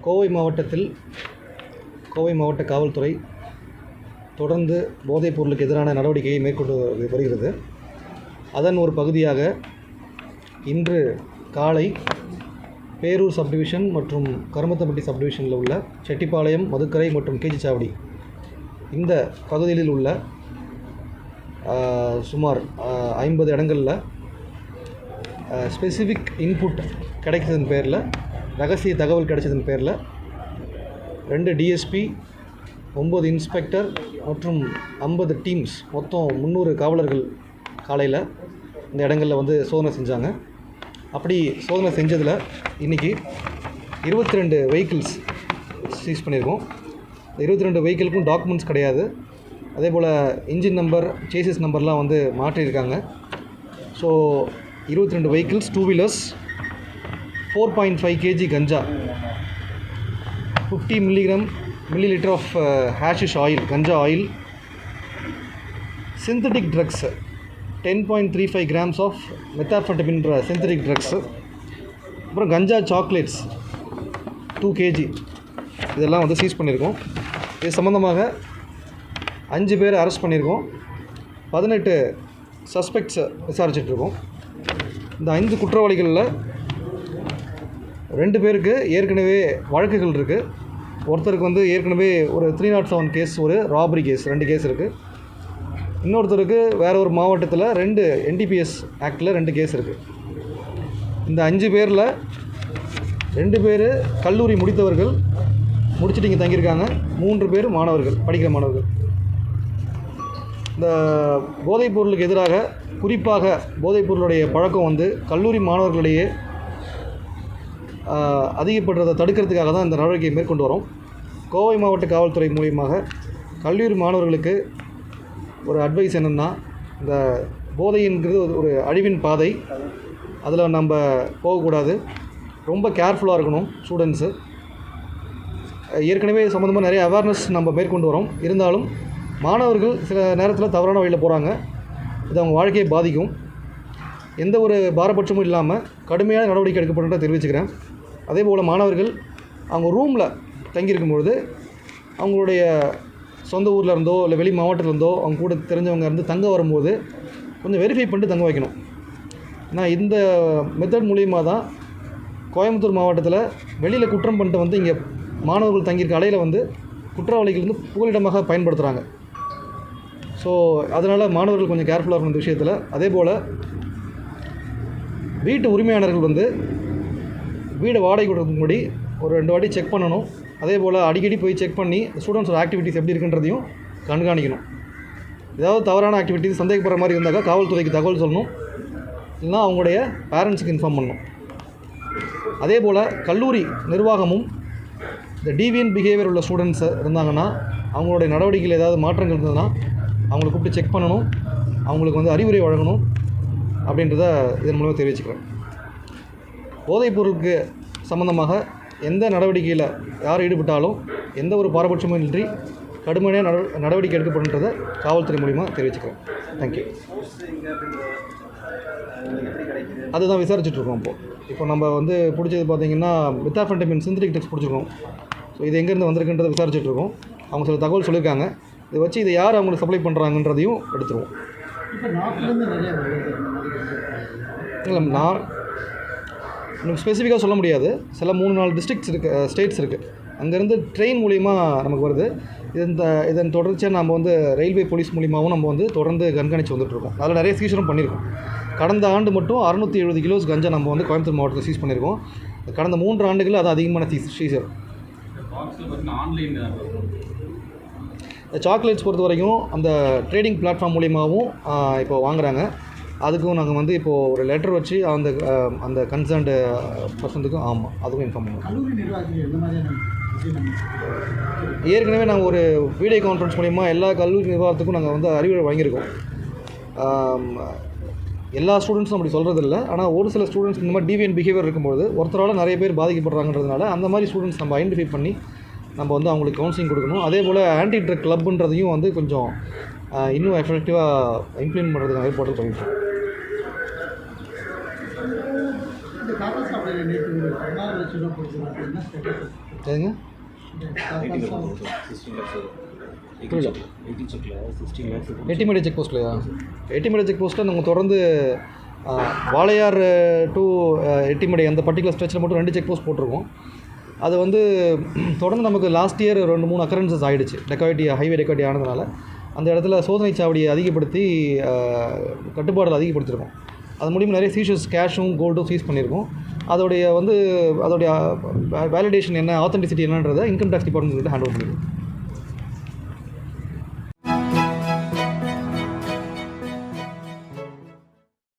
கோவை மாவட்ட காவல்துறை தொடர்ந்து போதைப் பொருளுக்கு எதிரான நடவடிக்கையை மேற்கொண்டு வருகிறது. அதன் ஒரு பகுதியாக இன்று காலை பேரூர் சப்டிவிஷன் மற்றும் கருமத்தம்பட்டி சப்டிவிஷனில் உள்ள செட்டிப்பாளையம், மதுக்கரை மற்றும் கேஜிச்சாவடி இந்த பகுதிகளில் உள்ள சுமார் 50 இடங்களில் ஸ்பெசிஃபிக் இன்புட் கிடைச்சதன் பேரில், ரகசிய தகவல் கிடைச்சதன் பேரில் 2 டிஎஸ்பி, 9 இன்ஸ்பெக்டர் மற்றும் 50 டீம்ஸ், மொத்தம் 300 காவலர்கள் காலையில் இந்த இடங்களில் வந்து சோதனை செஞ்சாங்க. அப்படி சோதனை செஞ்சதில் இன்றைக்கி 22 வெஹிக்கிள்ஸ் சீஸ் பண்ணியிருக்கோம். இந்த 22 வெஹிக்கிளுக்கும் டாக்குமெண்ட்ஸ் கிடையாது. அதே போல் இன்ஜின் நம்பர், சேசிஸ் நம்பர்லாம் வந்து மாற்றியிருக்காங்க. ஸோ 22 வெஹிக்கிள்ஸ், 2 வீலர்ஸ், 4.5 kg கஞ்சா, 50 milliliter ஆஃப் ஹேஷிஷ் ஆயில், கஞ்சா oil, synthetic drugs 10.35 grams of மெத்தாஃபெட்டமின்ற சிந்தட்டிக் ட்ரக்ஸு, அப்புறம் கஞ்சா சாக்லேட்ஸ் 2 kg இதெல்லாம் வந்து சீஸ் பண்ணியிருக்கோம். இது சம்மந்தமாக 5 பேர் அரெஸ்ட் பண்ணியிருக்கோம். 18 சஸ்பெக்ட்ஸை விசாரிச்சிட்ருக்கோம். இந்த 5 குற்றவாளிகளில் 2 பேருக்கு ஏற்கனவே வழக்குகள் இருக்குது. ஒருத்தருக்கு வந்து ஏற்கனவே ஒரு 307 கேஸ், ஒரு ராபரி கேஸ், 2 கேஸ் இருக்குது. இன்னொருத்தருக்கு வேறு ஒரு மாவட்டத்தில் 2 NDPS ஆக்டில் 2 கேஸ் இருக்குது. இந்த 5 பேரில் 2 பேர் கல்லூரி முடித்தவர்கள், முடிச்சுட்டு இங்கே தங்கியிருக்காங்க. 3 பேர் மாணவர்கள், படிக்கிற மாணவர்கள். இந்த போதைப் பொருளுக்கு எதிராக, குறிப்பாக போதைப் பொருளுடைய பழக்கம் வந்து கல்லூரி மாணவர்களிடையே அதிகப்படுறதை தடுக்கிறதுக்காக தான் இந்த நடவடிக்கையை மேற்கொண்டு வரோம். கோவை மாவட்ட காவல்துறை மூலியமாக கல்லூரி மாணவர்களுக்கு ஒரு அட்வைஸ் என்னென்னா, இந்த போதைங்கிறது ஒரு அழிவின் பாதை, அதில் நம்ம போகக்கூடாது, ரொம்ப கேர்ஃபுல்லாக இருக்கணும் ஸ்டூடெண்ட்ஸு. ஏற்கனவே சம்மந்தமாக நிறைய அவேர்னஸ் நம்ம மேற்கொண்டு வரோம். இருந்தாலும் மாணவர்கள் சில நேரத்தில் தவறான வழியில் போகிறாங்க. இது அவங்க வாழ்க்கையை பாதிக்கும். எந்த ஒரு பாரபட்சமும் இல்லாமல் கடுமையான நடவடிக்கை எடுக்கப்படுன்றதை தெரிவிச்சுக்கிறேன். அதே போல் மாணவர்கள் அவங்க ரூமில் தங்கியிருக்கும்பொழுது அவங்களுடைய சொந்த ஊரில் இருந்தோ இல்லை வெளி மாவட்டத்தில் இருந்தோ அவங்க கூட தெரிஞ்சவங்க இருந்து தங்க வரும்போது கொஞ்சம் வெரிஃபை பண்ணிட்டு தங்க வைக்கணும். ஏன்னா இந்த மெத்தட் மூலியமாக தான் கோயம்புத்தூர் மாவட்டத்தில் வெளியில் குற்றம் பண்ணிட்டு வந்து இங்கே மாணவர்கள் தங்கியிருக்க அலையில் வந்து குற்றவாளிகள் வந்து புகலிடமாக பயன்படுத்துகிறாங்க. ஸோ அதனால் மாணவர்கள் கொஞ்சம் கேர்ஃபுல்லாக இருக்கணும் இந்த விஷயத்தில். அதே போல் வீட்டு உரிமையாளர்கள் வந்து வீடை வாடகை கொடுக்கறதுக்கு முன்னாடி ஒரு 2 வாட்டி செக் பண்ணணும். அதே போல் அடிக்கடி போய் செக் பண்ணி ஸ்டூடெண்ட்ஸோட ஆக்டிவிட்டீஸ் எப்படி இருக்குன்றதையும் கண்காணிக்கணும். ஏதாவது தவறான ஆக்டிவிட்டீஸ் சந்தேகப்படுற மாதிரி இருந்தாக்கா காவல்துறைக்கு தகவல் சொல்லணும், இல்லைனா அவங்களுடைய பேரண்ட்ஸுக்கு இன்ஃபார்ம் பண்ணணும். அதே போல் கல்லூரி நிர்வாகமும் இந்த டிவியன்ட் பிஹேவியர் உள்ள ஸ்டூடெண்ட்ஸ் இருந்தாங்கன்னா, அவங்களுடைய நடவடிக்கையில் ஏதாவது மாற்றங்கள் இருந்ததுன்னா அவங்களை கூப்பிட்டு செக் பண்ணணும், அவங்களுக்கு வந்து அறிவுரை வழங்கணும் அப்படின்றத இதன் மூலமாக தெரிவிச்சுக்கிறேன். போதைப் பொருளுக்கு சம்மந்தமாக எந்த நடவடிக்கையில் யார் ஈடுபட்டாலும் எந்த ஒரு பாரபட்சமும் இன்றி கடுமையான நடவடிக்கை எடுக்கப்படுன்றதை காவல்துறை மூலிமா தெரிவிச்சுக்கிறேன். தேங்க்யூ. அதுதான் விசாரிச்சுட்ருக்கோம். இப்போ நம்ம வந்து பிடிச்சது பார்த்திங்கன்னா மெத்தாஃபெட்டமின் சிந்தட்டிக் ட்ரக்ஸ் பிடிச்சிருக்கோம். ஸோ இது எங்கேருந்து வந்திருக்குன்றதை விசாரிச்சுட்ருக்கோம். அவங்க சில தகவல் சொல்லியிருக்காங்க. இதை வச்சு இதை யார் அவங்களுக்கு சப்ளை பண்ணுறாங்கன்றதையும் எடுத்துருவோம். இல்லை, நான் எனக்கு ஸ்பெசிஃபிக்காக சொல்ல முடியாது. சில 3-4 டிஸ்ட்ரிக்ட்ஸ் இருக்குது, ஸ்டேட்ஸ் இருக்குது. அங்கேருந்து ட்ரெயின் மூலிமா நமக்கு வருது. இதன் தொடர்ச்சியாக நம்ம வந்து ரயில்வே போலீஸ் மூலிமாவும் நம்ம வந்து தொடர்ந்து கண்காணித்து வந்துட்டுருக்கோம். அதில் நிறைய சீசரும் பண்ணியிருக்கோம். கடந்த ஆண்டு மட்டும் 670 கிலோஸ் கஞ்சா நம்ம வந்து கோயம்புத்தூர் மாவட்டத்தில் சீஸ் பண்ணியிருக்கோம். கடந்த 3 ஆண்டுகளில் அது அதிகமான சீசர். சாக்லேட்ஸ் பொறுத்த வரைக்கும் அந்த ட்ரேடிங் பிளாட்ஃபார்ம் மூலிமாவும் இப்போ வாங்குகிறாங்க. அதுக்கும் நாங்கள் வந்து இப்போது ஒரு லெட்டர் வச்சு அந்த கன்சர்ன்டு பர்சனுக்கும் அதுக்கும் இன்ஃபார்ம் பண்ணுவோம். ஏற்கனவே நாங்கள் ஒரு வீடியோ கான்ஃபரன்ஸ் மூலிமா எல்லா கல்லூரி நிர்வாகத்துக்கும் நாங்கள் வந்து அறிவுரை வழங்கியிருக்கோம். எல்லா ஸ்டூடெண்ட்ஸும் அப்படி சொல்கிறது இல்லை. ஆனால் ஒரு சில ஸ்டூடெண்ட்ஸ் இந்த மாதிரி டிவியன்ட் பிஹேவியர் இருக்கும்போது ஒருத்தரால் நிறைய பேர் பாதிக்கப்படுறாங்கன்றதுனால அந்த மாதிரி ஸ்டூடெண்ட்ஸ் நம்ம ஐடென்டிஃபை பண்ணி நம்ம வந்து அவங்களுக்கு கவுன்சிலிங் கொடுக்கணும். அதே போல் ஆன்டி ட்ரக் கிளப்புன்றதையும் வந்து கொஞ்சம் இன்னும் எஃபெக்டிவாக இம்ப்ளிமெண்ட் பண்ணுறதுக்கு ஏற்பாடு பண்ணியிருக்கோம். எதுங்க எட்டிமேடு செக் போஸ்ட்லையா? எட்டிமேடு செக் போஸ்ட்டில் நாங்கள் தொடர்ந்து வாளையார் டு எட்டிமேடு அந்த பர்டிகுலர் ஸ்ட்ரெச்சில் மட்டும் 2 செக் போஸ்ட் போட்டிருக்கோம். அது வந்து தொடர்ந்து நமக்கு லாஸ்ட் இயர் 2-3 அக்கரன்சஸ் ஆகிடுச்சு. ஹைவே டெக்காய்டி ஆனதுனால அந்த இடத்துல சோதனை சாவடியை அதிகப்படுத்தி கட்டுப்பாடுகள் அதிகப்படுத்தியிருக்கோம். அது மூலிமா நிறைய சீஷஸ் கேஷும் கோல்டும் சீஸ் பண்ணியிருக்கோம். அதோடைய வேலிடேஷன் என்ன, ஆத்தென்டிசிட்டி என்னன்றதை income tax department hand over பண்ணியிருக்கோம்.